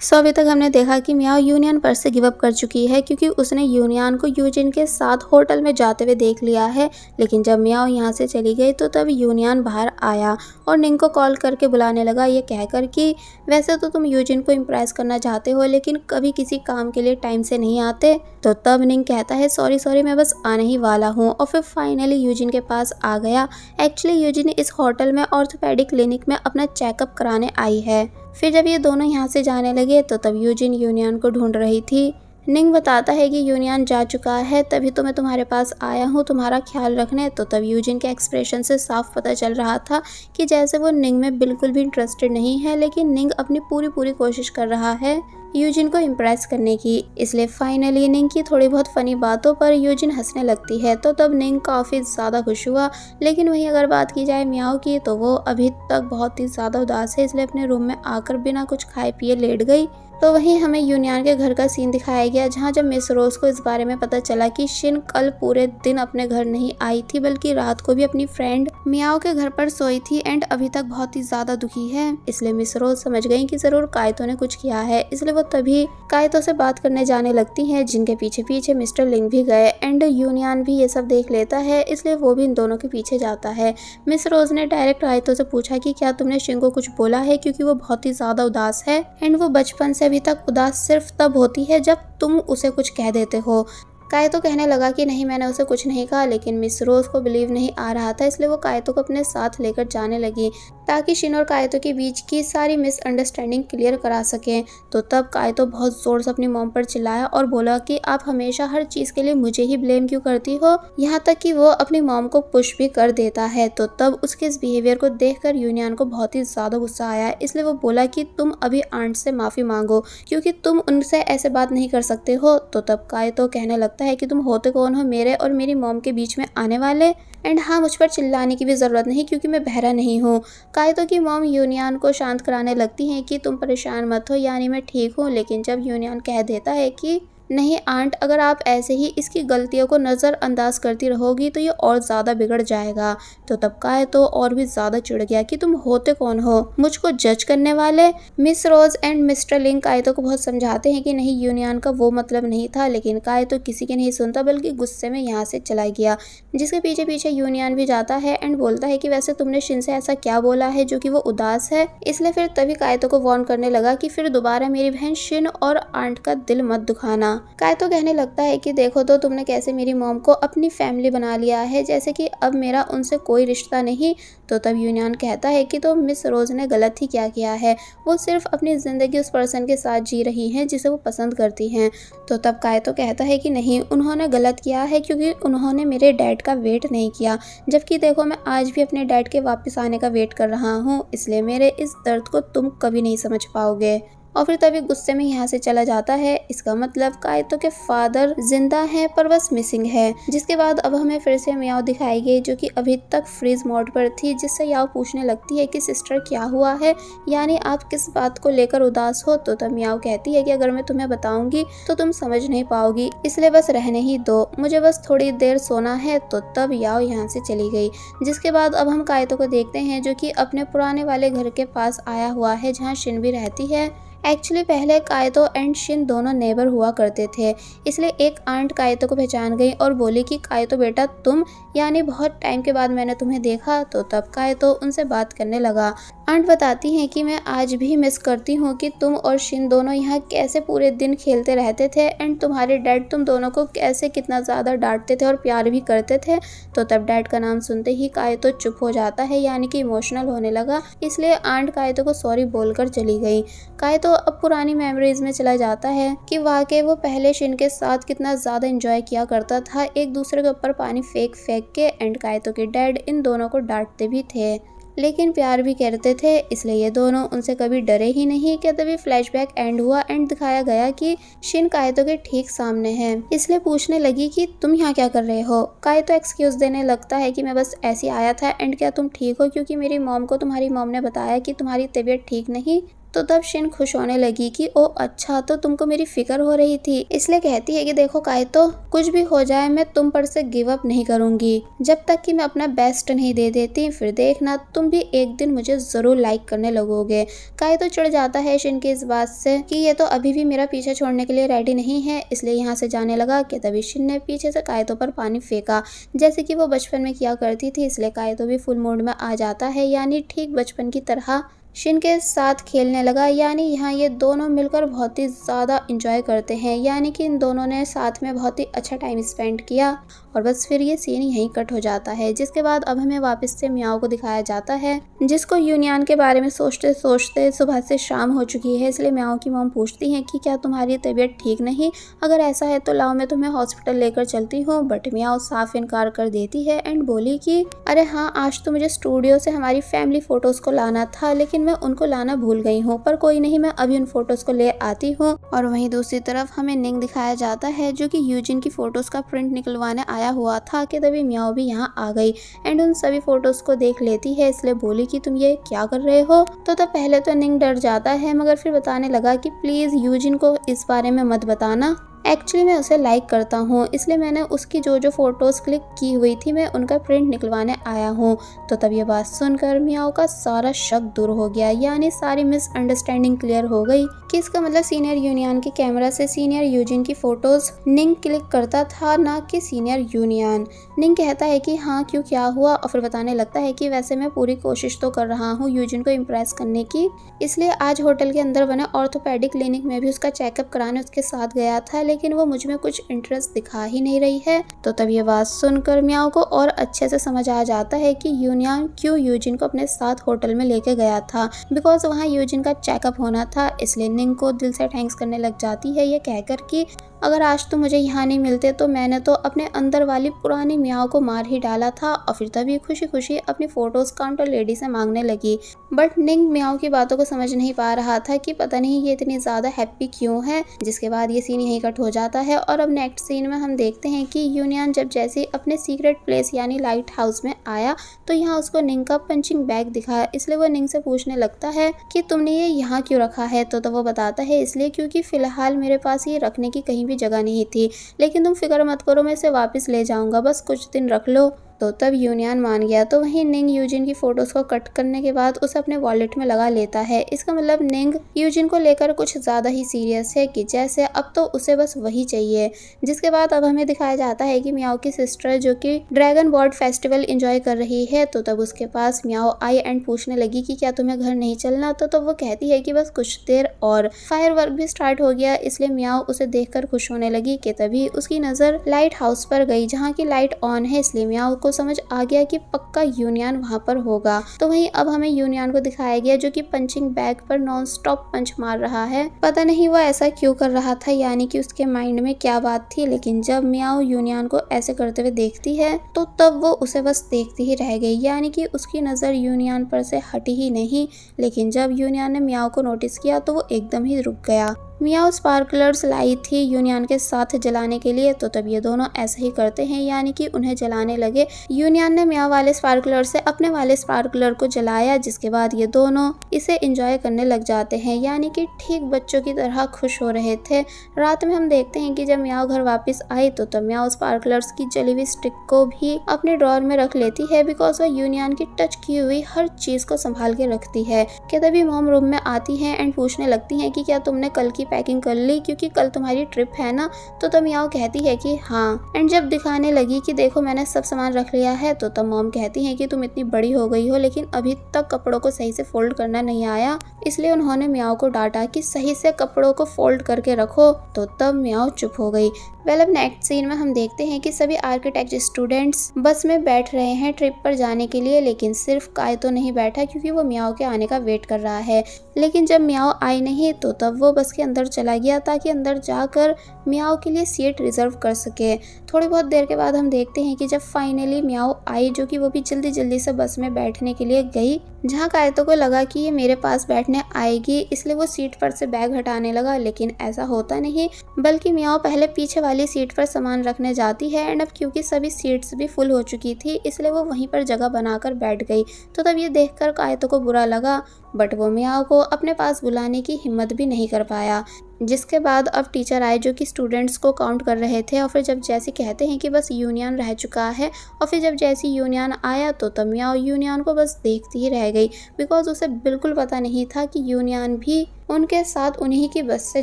सो अभी तक हमने देखा कि मियाओ यूनियन पर से गिव अप कर चुकी है क्योंकि उसने यूनियन को यूजिन के साथ होटल में जाते हुए देख लिया है। लेकिन जब मियाओ यहाँ से चली गई तो तब यूनियन बाहर आया और निंग को कॉल करके बुलाने लगा, ये कहकर कि वैसे तो तुम यूजिन को इम्प्रेस करना चाहते हो लेकिन कभी किसी काम के लिए टाइम से नहीं आते। तो तब निंग कहता है सॉरी सॉरी मैं बस आने ही वाला हूँ, और फिर फाइनली यूजिन के पास आ गया। एक्चुअली यूजिन इस होटल में ऑर्थोपेडिक क्लिनिक में अपना चेकअप कराने आई है। फिर जब ये दोनों यहाँ से जाने लगे तो तब यूजिन यूनियन को ढूंढ रही थी। निंग बताता है कि यूनियन जा चुका है, तभी तो मैं तुम्हारे पास आया हूँ तुम्हारा ख्याल रखने। तो तब यूजिन के एक्सप्रेशन से साफ पता चल रहा था कि जैसे वो निंग में बिल्कुल भी इंटरेस्टेड नहीं है, लेकिन निंग अपनी पूरी कोशिश कर रहा है यूजिन को इम्प्रेस करने की। इसलिए फाइनली निंग की थोड़ी बहुत फनी बातों पर यूजिन हंसने लगती है। तो तब निंग काफ़ी ज़्यादा खुश हुआ। लेकिन वहीं अगर बात की जाए मियाओ की तो वो अभी तक बहुत ही ज़्यादा उदास है, इसलिए अपने रूम में आकर बिना कुछ खाए पिए लेट गई। तो वहीं हमें यूनियन के घर का सीन दिखाया गया, जहां जब मिस रोज को इस बारे में पता चला कि शिन कल पूरे दिन अपने घर नहीं आई थी बल्कि रात को भी अपनी फ्रेंड मियाओ के घर पर सोई थी एंड अभी तक बहुत ही ज्यादा दुखी है। इसलिए मिस रोज समझ गई कि जरूर कायतो ने कुछ किया है, इसलिए वो तभी कायतो से बात करने जाने लगती हैं, जिनके पीछे पीछे मिस्टर लिंग भी गए एंड यूनियन भी ये सब देख लेता है, इसलिए वो भी इन दोनों के पीछे जाता है। मिस रोज ने डायरेक्ट कायतो से पूछा कि क्या तुमने शिन को कुछ बोला है, क्योंकि वो बहुत ही ज्यादा उदास है एंड वो बचपन से अभी तक उदास सिर्फ तब होती है जब तुम उसे कुछ कह देते हो। कायतो कहने लगा कि नहीं मैंने उसे कुछ नहीं कहा, लेकिन मिस रोज को बिलीव नहीं आ रहा था, इसलिए वो कायतो को अपने साथ लेकर जाने लगी ताकि शिन और कायतो के बीच की सारी मिसअंडरस्टैंडिंग क्लियर करा सकें। तो तब कायतो बहुत जोर से अपनी मॉम पर चिल्लाया और बोला कि आप हमेशा हर चीज के लिए मुझे ही ब्लेम क्यों करती हो, यहाँ तक कि वो अपनी मॉम को पुश भी कर देता है। तो तब उसके इस बिहेवियर को देखकर यूनियन को बहुत ही ज्यादा गुस्सा आया, इसलिए वो बोला कि तुम अभी आंट से माफी मांगो क्योंकि तुम उनसे ऐसे बात नहीं कर सकते हो। तो तब कायतो कहने लगता है कि तुम होते कौन हो मेरे और मेरी मॉम के बीच में आने वाले, एंड हाँ मुझ पर चिल्लाने की भी ज़रूरत नहीं क्योंकि मैं बहरा नहीं हूँ। कायतो की मॉम यूनियन को शांत कराने लगती हैं कि तुम परेशान मत हो, यानी मैं ठीक हूँ। लेकिन जब यूनियन कह देता है कि नहीं आंट, अगर आप ऐसे ही इसकी गलतियों को नज़रअंदाज करती रहोगी तो ये और ज़्यादा बिगड़ जाएगा। तो तब कायतो और भी ज़्यादा चिढ़ गया कि तुम होते कौन हो मुझको जज करने वाले। मिस रोज एंड मिस्टर लिंग कायतो को बहुत समझाते हैं कि नहीं यूनियन का वो मतलब नहीं था, लेकिन कायतो किसी के नहीं सुनता बल्कि गुस्से में यहाँ से चला गया, जिसके पीछे पीछे यूनियन भी जाता है एंड बोलता है कि वैसे तुमने शिन से ऐसा क्या बोला है जो कि वो उदास है। इसलिए फिर तभी कायतो को वार्न करने लगा कि फिर दोबारा मेरी बहन शिन और आंट का दिल मत दुखाना। कायतो कहने लगता है कि देखो तो तुमने कैसे मेरी मॉम को अपनी फैमिली बना लिया है, जैसे कि अब मेरा उनसे कोई रिश्ता नहीं। तो तब यूनियन कहता है कि तो मिस रोज ने गलत ही क्या किया है, वो सिर्फ अपनी ज़िंदगी उस पर्सन के साथ जी रही हैं जिसे वो पसंद करती हैं। तो तब कायतो कहता है कि नहीं उन्होंने गलत किया है क्योंकि उन्होंने मेरे डैड का वेट नहीं किया, जबकि देखो मैं आज भी अपने डैड के वापस आने का वेट कर रहा हूँ, इसलिए मेरे इस दर्द को तुम कभी नहीं समझ पाओगे। और फिर तभी गुस्से में यहाँ से चला जाता है। इसका मतलब कायतो के फादर जिंदा हैं पर बस मिसिंग है। जिसके बाद अब हमें फिर से मियाओ दिखाई गई जो कि अभी तक फ्रीज मोड पर थी, जिससे याओ पूछने लगती है कि सिस्टर क्या हुआ है, यानी आप किस बात को लेकर उदास हो। तो तब मियाओ कहती है कि अगर मैं तुम्हें बताऊंगी तो तुम समझ नहीं पाओगी, इसलिए बस रहने ही दो, मुझे बस थोड़ी देर सोना है। तो तब याओ यहाँ से चली गई। जिसके बाद अब हम कायतो को देखते हैं जो कि अपने पुराने वाले घर के पास आया हुआ है जहाँ शिन भी रहती है। एक्चुअली पहले कायतो एंड शिन दोनों नेबर हुआ करते थे, इसलिए एक आंट कायतो को पहचान गई और बोली कि कायतो बेटा तुम, यानी बहुत टाइम के बाद मैंने तुम्हें देखा। तो तब कायतो उनसे बात करने लगा। आंट बताती हैं कि मैं आज भी मिस करती हूँ कि तुम और शिन दोनों यहाँ कैसे पूरे दिन खेलते रहते थे एंड तुम्हारे डैड तुम दोनों को कैसे कितना ज़्यादा डांटते थे और प्यार भी करते थे। तो तब डैड का नाम सुनते ही कायतो चुप हो जाता है, यानी कि इमोशनल होने लगा, इसलिए आंट कायतो को सॉरी बोलकर चली गई। कायतो अब पुरानी मेमोरीज में चला जाता है कि वाकई वो पहले शिन के साथ कितना ज़्यादा एंजॉय किया करता था, एक दूसरे के ऊपर पानी फेंक फेंक के, एंड कायतो के डैड इन दोनों को डांटते भी थे लेकिन प्यार भी करते थे, इसलिए ये दोनों उनसे कभी डरे ही नहीं। क्या तभी फ्लैशबैक एंड हुआ एंड दिखाया गया कि शिन कायतो के ठीक सामने है, इसलिए पूछने लगी कि तुम यहाँ क्या कर रहे हो। कायतो एक्सक्यूज देने लगता है कि मैं बस ऐसे आया था एंड क्या तुम ठीक हो, क्योंकि मेरी मॉम को तुम्हारी मॉम ने बताया कि तुम्हारी तबीयत ठीक नहीं। तो तब शिन खुश होने लगी कि ओ अच्छा, तो तुमको मेरी फिक्र हो रही थी। इसलिए कहती है कि देखो काइतो, कुछ भी हो जाए मैं तुम पर से गिव अप नहीं करूंगी। जब तक कि मैं अपना बेस्ट नहीं दे देती, फिर देखना तुम भी एक दिन मुझे जरूर लाइक करने लगोगे। काइतो चिढ़ जाता है शिन की इस बात से कि ये तो अभी भी मेरा पीछा छोड़ने के लिए रेडी नहीं है, इसलिए यहाँ से जाने लगा कि तभी शिन ने पीछे से काइतो पर पानी फेंका, जैसे कि वो बचपन में किया करती थी। इसलिए काइतो भी फुल मूड में आ जाता है, यानी ठीक बचपन की तरह शिन के साथ खेलने लगा। यानी यहाँ ये दोनों मिलकर बहुत ही ज़्यादा इंजॉय करते हैं, यानी कि इन दोनों ने साथ में बहुत ही अच्छा टाइम स्पेंड किया। और बस फिर ये सीन यहीं कट हो जाता है, जिसके बाद अब हमें वापस से मियाओ को दिखाया जाता है, जिसको यूनियन के बारे में सोचते सोचते सुबह से शाम हो चुकी है। इसलिए मियाओ की मॉम पूछती हैं कि क्या तुम्हारी तबीयत ठीक नहीं, अगर ऐसा है तो लाओ मैं तुम्हें हॉस्पिटल लेकर चलती हूँ। बट मियाओ साफ इनकार कर देती है एंड बोली कि अरे हाँ, आज तो मुझे स्टूडियो से हमारी फैमिली फोटोज को लाना था, लेकिन मैं उनको लाना भूल गई हूँ, पर कोई नहीं, मैं अभी उन फोटोज को ले आती हूँ। और वहीं दूसरी तरफ हमें निंग दिखाया जाता है, जो कि यूजिन की फोटोज का प्रिंट निकलवाने आया हुआ था कि तभी मियाओ भी यहाँ आ गई एंड उन सभी फोटोज को देख लेती है। इसलिए बोली कि तुम ये क्या कर रहे हो। तो तब पहले तो निंग डर जाता है, मगर फिर बताने लगा कि प्लीज यूजिन को इस बारे में मत बताना, एक्चुअली मैं उसे लाइक करता हूँ, इसलिए मैंने उसकी जो जो फोटोज क्लिक की हुई थी मैं उनका प्रिंट निकलवाने आया हूँ। तो तब ये बात सुनकर मियाओ का सारा शक दूर हो गया, यानी सारी मिसअंडरस्टैंडिंग क्लियर हो गई कि इसका मतलब सीनियर यूनियन के कैमरा से सीनियर यूजिन की फोटोज निंग क्लिक करता था, ना कि सीनियर यूनियन। निंग कहता है कि हाँ क्यों, क्या हुआ, और फिर बताने लगता है कि वैसे मैं पूरी कोशिश तो कर रहा हूँ यूजिन को इम्प्रेस करने की, इसलिए आज होटल के अंदर बने ऑर्थोपेडिक क्लिनिक में भी उसका चेकअप कराने उसके साथ गया था, लेकिन वो मुझ में कुछ इंटरेस्ट दिखा ही नहीं रही है। तो तब ये बात सुनकर मियाओ को और अच्छे से समझ आ जाता है कि यूनियन क्यों यूजिन को अपने साथ होटल में लेके गया था, बिकॉज वहाँ यूजिन का चेकअप होना था। इसलिए निंग को दिल से थैंक्स करने लग जाती है, ये कहकर कि अगर आज तो मुझे यहाँ नहीं मिलते तो मैंने तो अपने अंदर वाली पुरानी मियाओ को मार ही डाला था। और फिर तभी खुशी खुशी अपनी फोटोज काउंटर लेडी से मांगने लगी। बट निंग मियाओ की बातों को समझ नहीं पा रहा था कि पता नहीं ये इतनी ज्यादा हैप्पी क्यों है। जिसके बाद ये सीन यहीं कट हो जाता है और अब नेक्स्ट सीन में हम देखते हैं कि यूनियन जब जैसे अपने सीक्रेट प्लेस यानी लाइट हाउस में आया तो यहाँ उसको निंग का पंचिंग बैग दिखा। इसलिए वो निंग से पूछने लगता है कि तुमने ये यहाँ क्यों रखा है। तो वो बताता है इसलिए क्योंकि फिलहाल मेरे पास ये रखने की कहीं भी जगह नहीं थी, लेकिन तुम फिक्र मत करो, मैं इसे वापस ले जाऊंगा, बस कुछ दिन रख लो। तो तब यूनियन मान गया। तो वहीं निंग यूजिन की फोटोज को कट करने के बाद उसे अपने वॉलेट में लगा लेता है। इसका मतलब निंग यूजिन को लेकर कुछ ज्यादा ही सीरियस है कि जैसे अब तो उसे बस वही चाहिए। जिसके बाद अब हमें दिखाया जाता है कि मियाओ की सिस्टर जो कि ड्रैगन बोर्ड फेस्टिवल एंजॉय कर रही है, तो तब उसके पास मियाओ आई एंड पूछने लगी कि क्या तुम्हें घर नहीं चलना। तो तब वो कहती है कि बस कुछ देर और। फायर वर्क भी स्टार्ट हो गया, इसलिए मियाओ उसे देखकर खुश होने लगी कि तभी उसकी नजर लाइट हाउस पर गई जहाँ की लाइट ऑन है। इसलिए मियाओ को समझ आ गया कि पक्का यूनियन वहां पर होगा। तो वहीं अब हमें यूनियन को दिखाया गया जो कि पंचिंग बैग पर नॉन स्टॉप पंच मार रहा है। पता नहीं वो ऐसा क्यों कर रहा था, यानी कि उसके माइंड में क्या बात थी। लेकिन जब मियाओ यूनियन को ऐसे करते हुए देखती है तो तब वो उसे बस देखती ही रह गई, यानी कि उसकी नजर यूनियन पर से हटी ही नहीं। लेकिन जब यूनियन ने मियाओ को नोटिस किया तो वो एकदम ही रुक गया। मियाओ स्पार्कलर्स लाई थी यूनियन के साथ जलाने के लिए, तो तब ये दोनों ऐसे ही करते हैं, यानी कि उन्हें जलाने लगे। यूनियन ने मियाओ वाले स्पार्कलर से अपने वाले स्पार्कलर को जलाया, जिसके बाद ये दोनों इसे एंजॉय करने लग जाते हैं, यानी कि ठीक बच्चों की तरह खुश हो रहे थे। रात में हम देखते हैं कि जब मियाओ घर वापस आई तो तब मियाओ स्पार्कलर्स की जली हुई स्टिक को भी अपने ड्रॉर में रख लेती है, बिकॉज वो यूनियन की टच की हुई हर चीज को संभाल के रखती है। कि तभी मॉम रूम में आती है एंड पूछने लगती है कि क्या तुमने कल की पैकिंग कर ली, क्योंकि कल तुम्हारी ट्रिप है ना। तो तब मियाओ कहती है कि हाँ, एंड जब दिखाने लगी कि देखो मैंने सब सामान रख लिया है, तो तब मॉम कहती है कि तुम इतनी बड़ी हो गई हो लेकिन अभी तक कपड़ों को सही से फोल्ड करना नहीं आया। इसलिए उन्होंने मियाओ को डांटा कि सही से कपड़ों को फोल्ड करके रखो। तो तब मियाओ चुप हो गई। वेल अब नेक्स्ट सीन में हम देखते हैं कि सभी आर्किटेक्चर स्टूडेंट्स बस में बैठ रहे हैं ट्रिप पर जाने के लिए, लेकिन सिर्फ काइतो नहीं बैठा क्योंकि वो मियाओ के आने का वेट कर रहा है। लेकिन जब मियाओ आई नहीं तो तब वो बस के अंदर चला गया ताकि अंदर जाकर मियाओ के लिए सीट रिजर्व कर सके। थोड़ी बहुत देर के बाद हम देखते हैं कि जब फाइनली मियाओ आई, जो कि वो भी जल्दी जल्दी से बस में बैठने के लिए गई, जहाँ कायतो को लगा कि ये मेरे पास बैठने आएगी, इसलिए वो सीट पर से बैग हटाने लगा, लेकिन ऐसा होता नहीं, बल्कि मियाओ पहले पीछे वाली सीट पर सामान रखने जाती है एंड अब क्योंकि सभी सीट्स भी फुल हो चुकी थी, इसलिए वो वहीं पर जगह बनाकर बैठ गई। तो तब ये देखकर कायतो को बुरा लगा, बट वो मियाओ को अपने पास बुलाने की हिम्मत भी नहीं कर पाया। जिसके बाद अब टीचर आए जो कि स्टूडेंट्स को काउंट कर रहे थे, और फिर जब जैसे कहते हैं कि बस यूनियन रह चुका है, और फिर जब जैसी यूनियन आया तो तब मियाओ यूनियन को बस देखती ही रह गई, बिकॉज उसे बिल्कुल पता नहीं था कि यूनियन भी उनके साथ उन्हीं की बस से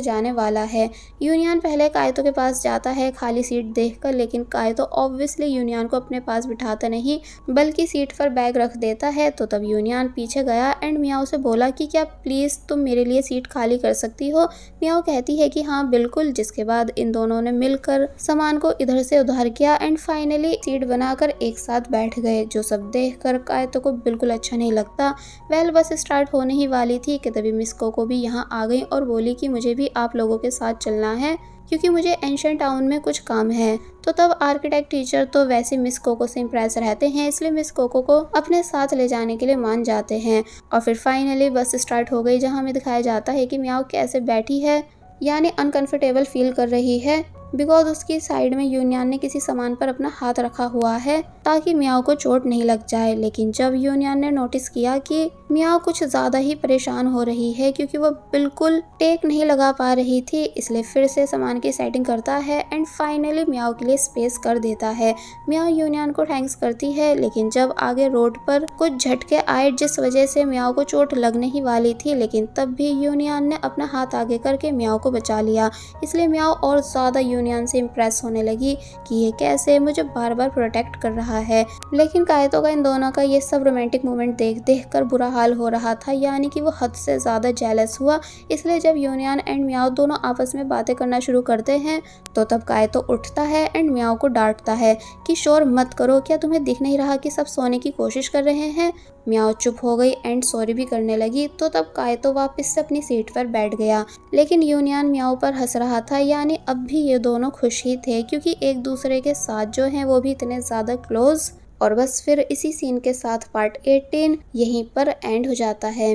जाने वाला है। यूनियन पहले कायतो के पास जाता है खाली सीट देखकर, लेकिन कायतो ऑब्वियसली यूनियन को अपने पास बिठाता नहीं, बल्कि सीट पर बैग रख देता है। तो तब यूनियन पीछे गया एंड मियाओ से बोला कि क्या प्लीज़ तुम मेरे लिए सीट खाली कर सकती हो। मियाओ कहती है कि हाँ बिल्कुल, जिसके बाद इन दोनों ने मिलकर सामान को इधर से उधर किया एंड फाइनली सीट बनाकर एक साथ बैठ गए, जो सब देखकर कायतो को बिल्कुल अच्छा नहीं लगता। वेल बस स्टार्ट होने ही वाली थी कि तभी मिस कोको भी यहाँ आ गई और बोली कि मुझे भी आप लोगों के साथ चलना है, क्योंकि मुझे एंशिएंट टाउन में कुछ काम है। तो तब आर्किटेक्ट टीचर तो वैसे मिस कोको से इम्प्रेस रहते हैं, इसलिए मिस कोको को अपने साथ ले जाने के लिए मान जाते हैं। और फिर फाइनली बस स्टार्ट हो गई, जहाँ हमें दिखाया जाता है कि मियाओ कैसे बैठी है, यानी अनकंफर्टेबल फील कर रही है, बिकॉज उसकी साइड में यूनियन ने किसी सामान पर अपना हाथ रखा हुआ है ताकि मियाओ को चोट नहीं लग जाए। लेकिन जब यूनियन ने नोटिस किया कि मियाओ कुछ ज़्यादा ही परेशान हो रही है, क्योंकि वो बिल्कुल टेक नहीं लगा पा रही थी, इसलिए फिर से सामान की सेटिंग करता है एंड फाइनली मियाओ के लिए स्पेस कर देता है। मियाओ यूनियन को थैंक्स करती है, लेकिन जब आगे रोड पर कुछ झटके आए जिस वजह से मियाओ को चोट लगने ही वाली थी, लेकिन तब भी यूनियन ने अपना हाथ आगे करके मियाओ को बचा लिया। इसलिए मियाओ और ज़्यादा यूनियन से इम्प्रेस होने लगी कि ये कैसे मुझे बार बार प्रोटेक्ट कर रहा है। लेकिन कायतो का इन दोनों का ये सब रोमांटिक मोमेंट देख देख कर बुरा हाल हो रहा था, यानी कि वो हद से ज़्यादा जेलस हुआ। इसलिए जब यूनियन एंड मियाओ दोनों आपस में बातें करना शुरू करते हैं, तो तब कायतो उठता है एंड मियाओ को डांटता है कि शोर मत करो, क्या तुम्हें दिख नहीं रहा कि सब सोने की कोशिश कर रहे हैं। मियाओ चुप हो गई एंड सॉरी भी करने लगी। तो तब कायतो वापस से अपनी सीट पर बैठ गया, लेकिन यूनियन मियाओ पर हंस रहा था, यानी अब भी ये दोनों खुश ही थे, क्योंकि एक दूसरे के साथ जो हैं वो भी इतने ज़्यादा क्लोज। और बस फिर इसी सीन के साथ पार्ट 18 यहीं पर एंड हो जाता है।